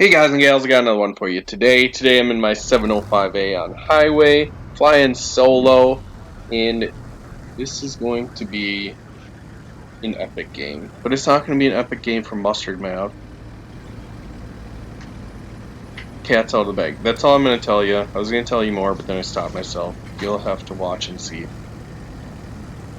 Hey guys and gals, I got another one for you today. Today I'm in my 705A on highway, flying solo, and this is going to be an epic game. But it's not going to be an epic game for Mustard Map. Cat's out of the bag. That's all I'm going to tell you. I was going to tell you more, but then I stopped myself. You'll have to watch and see.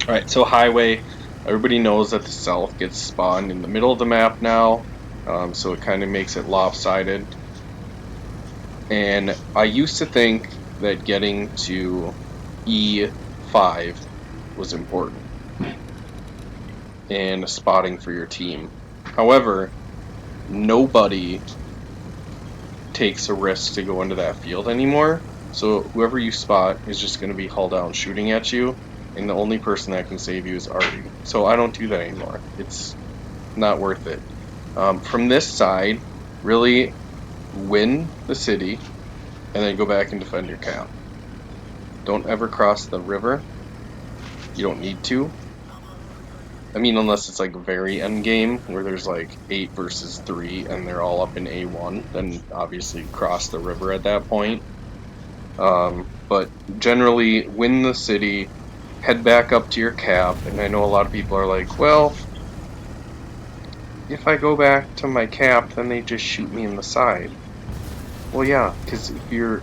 Alright, so highway. Everybody knows that the south gets spawned in the middle of the map now, so it kind of makes it lopsided. And I used to think that getting to E5 was important and spotting for your team. However, nobody takes a risk to go into that field anymore. So whoever you spot is just going to be hull down shooting at you, and the only person that can save you is Artie. So I don't do that anymore. It's not worth it. From this side, really win the city, and then go back and defend your camp. Don't ever cross the river. You don't need to. I mean, unless it's like very end game where there's like 8 versus 3 and they're all up in A1, then obviously cross the river at that point. But generally, win the city, head back up to your cap, and I know a lot of people are like, well, if I go back to my cap, then they just shoot me in the side. Well, yeah, because if you're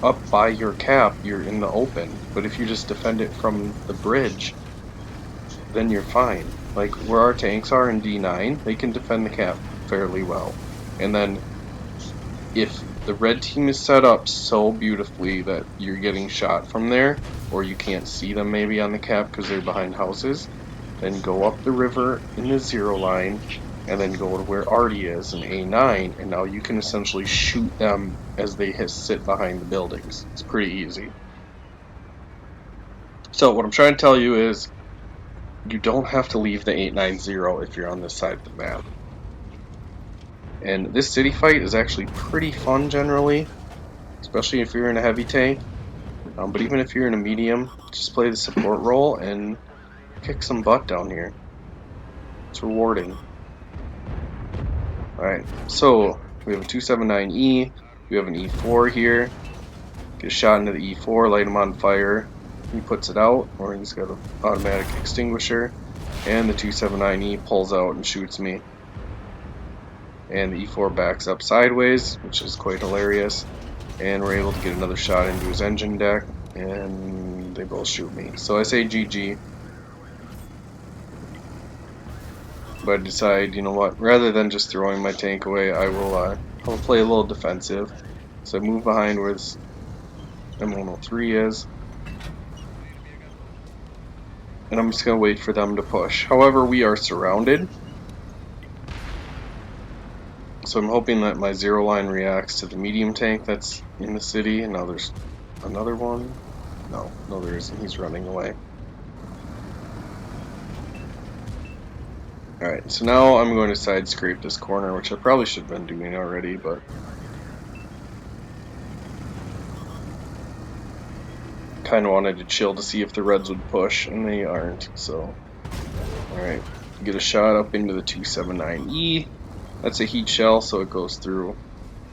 up by your cap, you're in the open. But if you just defend it from the bridge, then you're fine. Like where our tanks are in D9, they can defend the cap fairly well. And then if the red team is set up so beautifully that you're getting shot from there, or you can't see them maybe on the cap because they're behind houses, then go up the river in the 0 line, and then go to where Artie is in A9, and now you can essentially shoot them as they sit behind the buildings. It's pretty easy. So what I'm trying to tell you is, you don't have to leave the 890 if you're on this side of the map. And this city fight is actually pretty fun generally, especially if you're in a heavy tank. But even if you're in a medium, just play the support role and kick some butt down here. It's rewarding. Alright, so we have a 279E, we have an E4 here. Get a shot into the E4, light him on fire. He puts it out, or he's got an automatic extinguisher, and the 279E pulls out and shoots me. And the E4 backs up sideways, which is quite hilarious, and we're able to get another shot into his engine deck, and they both shoot me. So I say GG, but I decide, you know what, rather than just throwing my tank away, I'll play a little defensive. So I move behind where this M103 is, and I'm just going to wait for them to push. However, we are surrounded, so I'm hoping that my 0 line reacts to the medium tank that's in the city. And now there's another one. No, there isn't. He's running away. Alright, so now I'm going to side scrape this corner, which I probably should have been doing already, but kind of wanted to chill to see if the Reds would push, and they aren't. So, alright, get a shot up into the 279E. That's a heat shell, so it goes through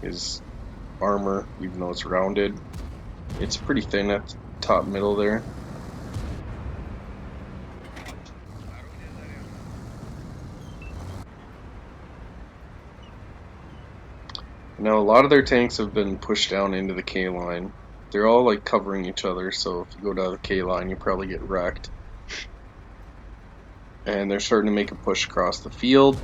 his armor, even though it's rounded. It's pretty thin at the top middle there. Now, a lot of their tanks have been pushed down into the K line. They're all like covering each other, so if you go down the K line, you probably get wrecked. And they're starting to make a push across the field.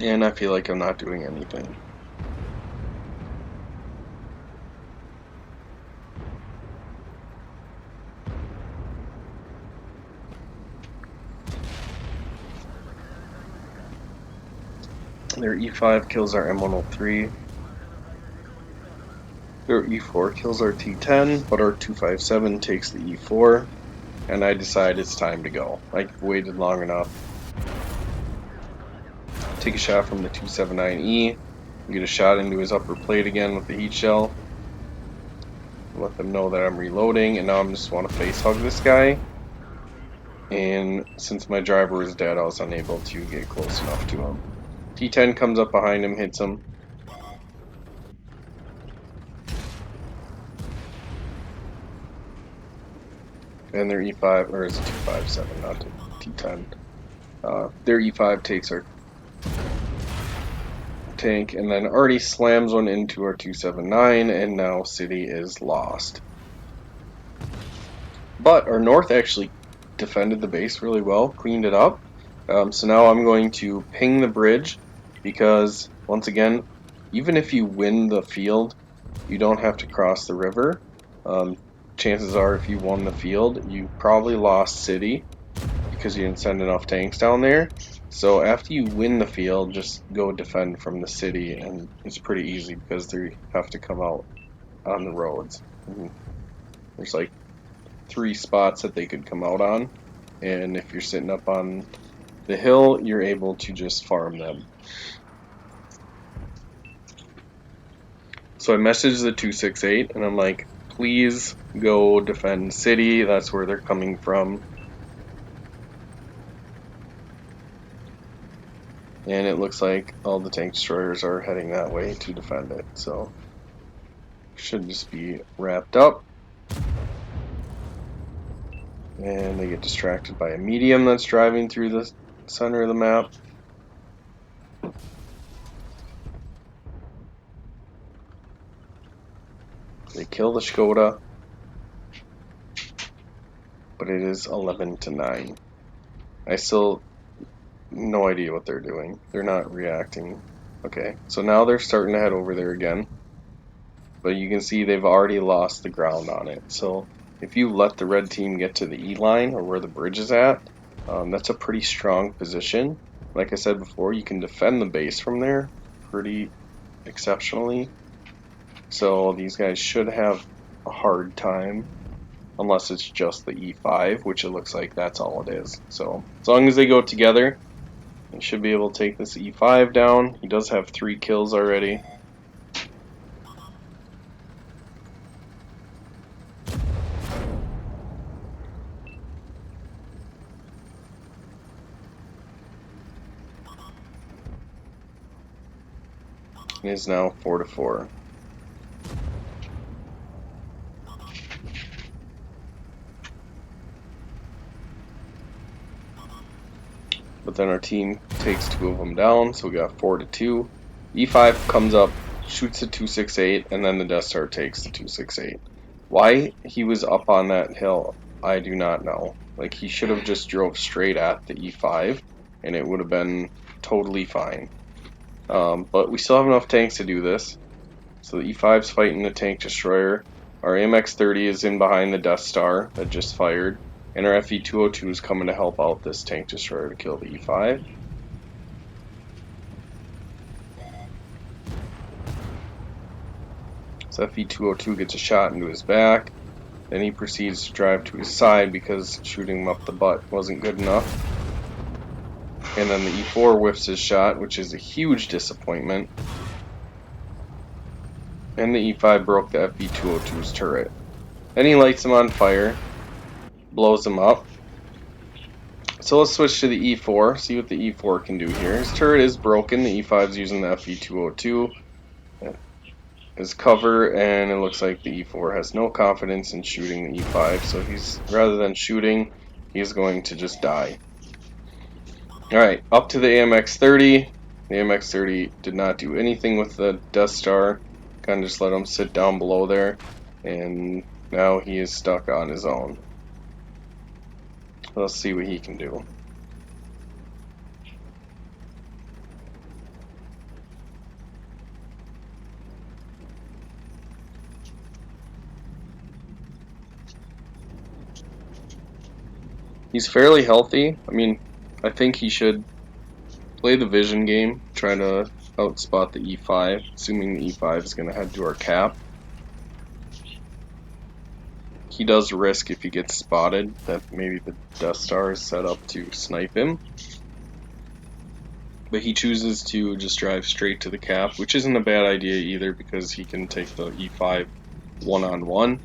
And I feel like I'm not doing anything. Their E5 kills our M103. Their E4 kills our T10, but our 257 takes the E4. And I decide it's time to go. I've waited long enough. Take a shot from the 279E, get a shot into his upper plate again with the heat shell. Let them know that I'm reloading, and now I just want to face hug this guy. and since my driver was dead, I was unable to get close enough to him. T10 comes up behind him, hits him. And their E5, or is it 257, not T10. Their E5 takes our tank, and then already slams one into our 279, and now city is lost. But our north actually defended the base really well, cleaned it up. So now I'm going to ping the bridge, because once again, even if you win the field, you don't have to cross the river. Chances are if you won the field, you probably lost city because you didn't send enough tanks down there. So after you win the field, just go defend from the city, and it's pretty easy because they have to come out on the roads. There's like 3 spots that they could come out on, and if you're sitting up on the hill, you're able to just farm them. So I messaged the 268 and I'm like, please go defend city, that's where they're coming from. And it looks like all the tank destroyers are heading that way to defend it, so should just be wrapped up. And they get distracted by a medium that's driving through the center of the map. They kill the Skoda, but it is 11-9. I still no idea what they're doing. They're not reacting. Okay, so now they're starting to head over there again. But you can see they've already lost the ground on it. So if you let the red team get to the E line, or where the bridge is at, that's a pretty strong position. Like I said before, you can defend the base from there pretty exceptionally. So these guys should have a hard time, unless it's just the E5, which it looks like that's all it is. So as long as they go together, they should be able to take this E5 down. He does have 3 kills already. It is now 4-4. But then our team takes 2 of them down, so we got 4-2. E5 comes up, shoots the 268, and then the Death Star takes the 268. Why he was up on that hill, I do not know. Like, he should have just drove straight at the E5, and it would have been totally fine. But we still have enough tanks to do this. So the E5's fighting the tank destroyer. Our AMX-30 is in behind the Death Star that just fired. And our FE-202 is coming to help out this tank destroyer to kill the E5. So FE-202 gets a shot into his back. Then he proceeds to drive to his side because shooting him up the butt wasn't good enough. And then the E4 whiffs his shot, which is a huge disappointment. And the E5 broke the FE-202's turret. Then he lights him on fire, blows him up. So let's switch to the E4, see what the E4 can do here. His turret is broken, the E5's using the FE-202 as cover, and it looks like the E4 has no confidence in shooting the E5, so he's, rather than shooting, he's going to just die. Alright, up to the AMX-30. The AMX-30 did not do anything with the Death Star, kind of just let him sit down below there, and now he is stuck on his own. Let's see what he can do. He's fairly healthy. I mean, I think he should play the vision game, try to outspot the E5, assuming the E5 is going to head to our cap. He does risk, if he gets spotted, that maybe the Death Star is set up to snipe him. But he chooses to just drive straight to the cap, which isn't a bad idea either because he can take the E5 one-on-one.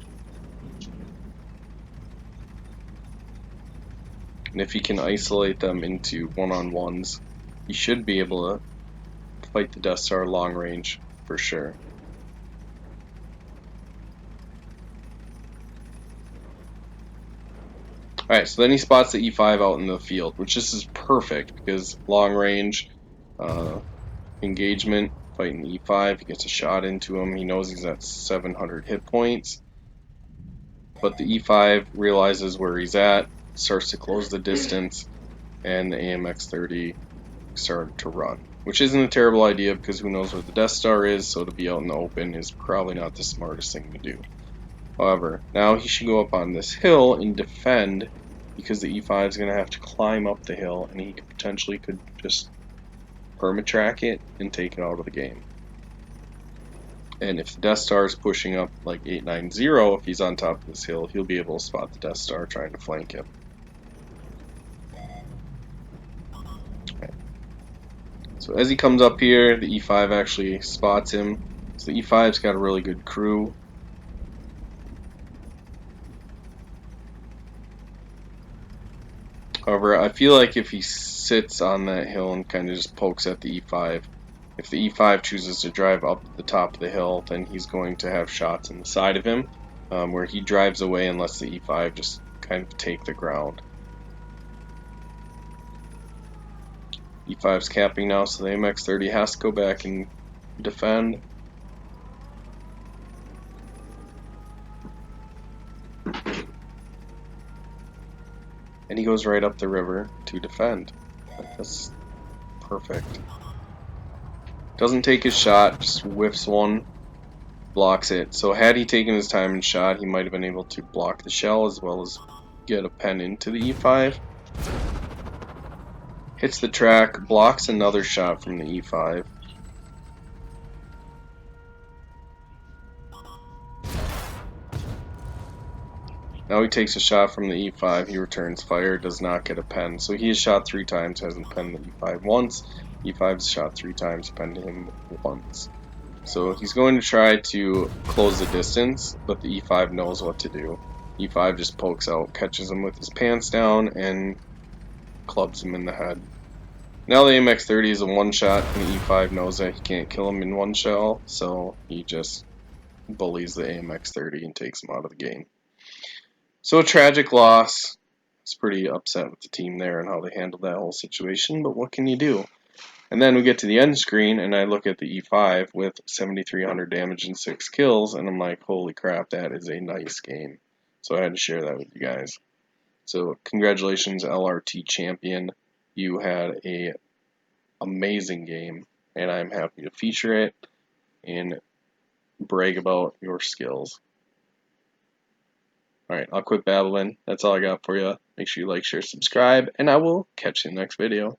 And if he can isolate them into one-on-ones, he should be able to fight the Death Star long range for sure. Alright, so then he spots the E5 out in the field, which this is perfect because long range engagement, fighting the E5, he gets a shot into him, he knows he's at 700 hit points, but the E5 realizes where he's at, starts to close the distance, and the AMX-30 started to run. Which isn't a terrible idea because who knows where the Death Star is, so to be out in the open is probably not the smartest thing to do. However, now he should go up on this hill and defend because the E5 is going to have to climb up the hill and he potentially could just permatrack it and take it out of the game. And if the Death Star is pushing up like 890, if he's on top of this hill, he'll be able to spot the Death Star trying to flank him. So as he comes up here, the E5 actually spots him. So the E5's got a really good crew. However, I feel like if he sits on that hill and kind of just pokes at the E5, if the E5 chooses to drive up the top of the hill, then he's going to have shots in the side of him, where he drives away and lets the E5 just kind of take the ground. E5's capping now, so the AMX-30 has to go back and defend. And he goes right up the river to defend. That's perfect. Doesn't take his shot, just whiffs one, blocks it. So had he taken his time and shot, he might have been able to block the shell as well as get a pen into the E5. Hits the track, blocks another shot from the E5. Now he takes a shot from the E5, he returns fire, does not get a pen. So he has shot 3 times, hasn't penned the E5 once. E5's shot 3 times, penned him once. So he's going to try to close the distance, but the E5 knows what to do. E5 just pokes out, catches him with his pants down, and clubs him in the head. Now the AMX-30 is a one-shot, and the E5 knows that he can't kill him in one shell, so he just bullies the AMX-30 and takes him out of the game. So a tragic loss. I was pretty upset with the team there and how they handled that whole situation, but what can you do? And then we get to the end screen, and I look at the E5 with 7,300 damage and 6 kills, and I'm like, holy crap, that is a nice game. So I had to share that with you guys. So congratulations, LRT champion. You had a amazing game, and I'm happy to feature it and brag about your skills. Alright, I'll quit babbling. That's all I got for you. Make sure you like, share, subscribe, and I will catch you in the next video.